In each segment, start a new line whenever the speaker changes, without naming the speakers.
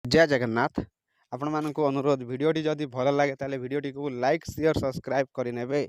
जय जगन्नाथ। आपण मानक अनुरोध भिडियोटी जदि भल लगे ताले भिडियोटी को लाइक शेयर सब्सक्राइब करें।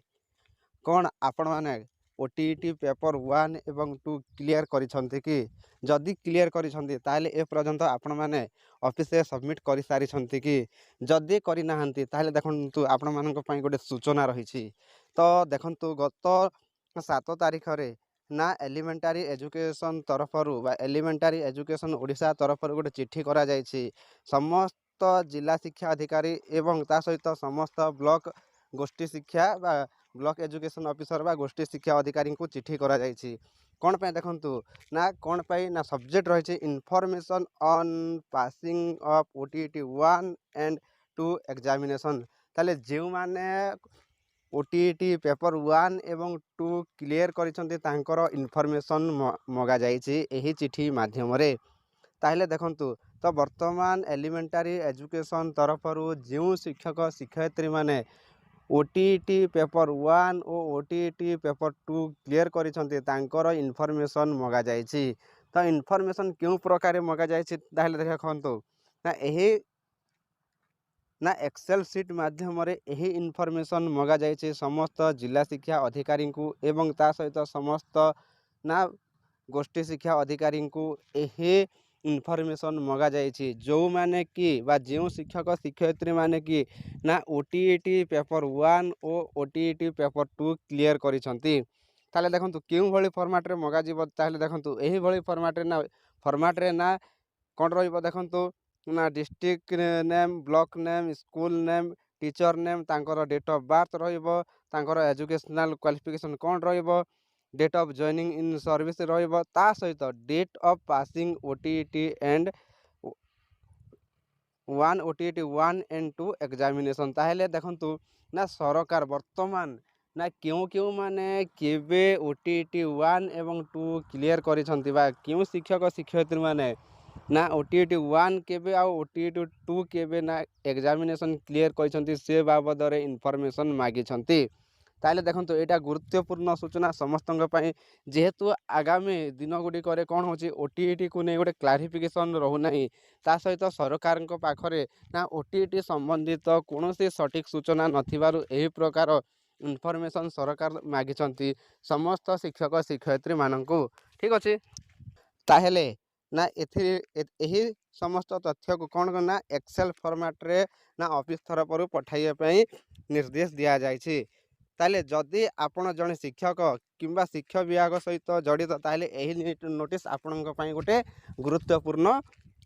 कौन आपण मैंने ओटीईटी पेपर 1 एवं 2 क्लियर करिसंती कि जदि क्लियर करिसंती ताले ए पर्यंत आपण मैंने ऑफिस रे सबमिट कर सारी कि जदि करि नाहंती ताले देखंतु आपण मानक पई गोटे सूचना रही। तो देखंतु गत 7 तारिख रे ना एलिमेंटारी एजुकेशन तरफरु बा एलिमेंटारी एजुकेशन ओडिशा तरफरु गोटे चिट्ठी करा जायछि समस्त जिला शिक्षा अधिकारी एवं ता सहित समस्त ब्लॉक गोष्ठी शिक्षा बा ब्लॉक एजुकेशन ऑफिसर बा गोष्ठी शिक्षा अधिकारी को चिट्ठी करा जायछि। कौन पे देखंतु ना कौन पे ना सब्जेक्ट रही information on passing of OTET 1 and 2 examination. ताले जे माने ओटीईटी पेपर 1 एवं 2 क्लियर करिसंती तांकर इनफॉरमेशन मगा जायछि एही चिट्ठी माध्यम रे। ताहले देखंतु तो वर्तमान एलिमेंटारी एजुकेशन तरफरु जो शिक्षक शिक्षयित्री माने ओटीईटी पेपर 1 और ओटीईटी पेपर 2 क्लियर करिसंती तांकर इनफॉरमेशन मगा जायछि। तो इनफॉरमेशन क्यों प्रकार मगा जायछि ताहले देखंतु ना एही ना एक्सेल सीट माध्यम यही इनफॉरमेशन मगा जायछि समस्त जिला शिक्षा अधिकारी को एवं ता सहित समस्त ना गोष्ठी शिक्षा अधिकारी को यही इनफॉरमेशन मगा जायछि जो माने कि बा जो शिक्षक शिक्षयित्री माने कि ना ओटीईटी पेपर 1 और ओटीईटी पेपर 2 क्लियर करिसंती। ताले देखंतु केउ भली फॉर्मेट रे मगा जीव ताले देखंतु एही भली फॉर्मेट रे ना कौन रहिबो देखंतु ना district name block name school name teacher name तांकर डेट ऑफ बर्थ रहिबो तांकर एजुकेशनल क्वालिफिकेशन कौन रहिबो date of joining in service रहिबो ता सहित date of passing OTET and 1 OTET 1 and 2 examination. ताहले देखंतु ना सरकार वर्तमान ना क्यों क्यों माने केबे ओटीईटी 1 एवं 2 क्लियर करिसंती बा क्यों शिक्षक शिक्षयित्री माने ना ओटीईटी 1 केबे आ ओटीईटी 2 केबे ना एग्जामिनेशन क्लियर करिसंती से बाबद रे इनफॉरमेशन मागिसंती। ताहले देखंतु एटा गुरुत्वपूर्ण सूचना समस्त जेहेतु आगामी दिन गुडी करे कौन होची ओटीईटी को नै गोटे क्लारिफिकेशन रहू नाही ता सहित सरकार पाखरे ना ओटीईटी संबंधित कौन से सटीक सूचना नथिबारु एही प्रकार इनफॉरमेशन सरकार मागिसंती समस्त शिक्षक शिक्षयित्री माननकु। ठीक अछि ताहेले ना एही समस्त तथ्य को कौन करना एक्सेल फॉर्मेट रे ना ऑफिस तरफ पठाइया पई निर्देश दिया जायछि। ताले जदि आपण जने शिक्षक किंबा शिक्षा विभाग सहित जड़ित ताले एही नोटिस आपण गोटे गुरुत्वपूर्ण।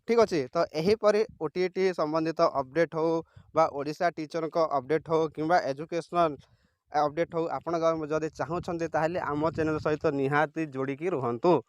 ठीक अच्छे तो यहीपर ओटीईटी संबंधित अपडेट हो बा ओडिशा टीचर को अपडेट हो किंबा एजुकेशनल अपडेट हो आपण जदि चाहूँगी ताहले आम चैनल सहित निहाती जोड़िकी रुहतु।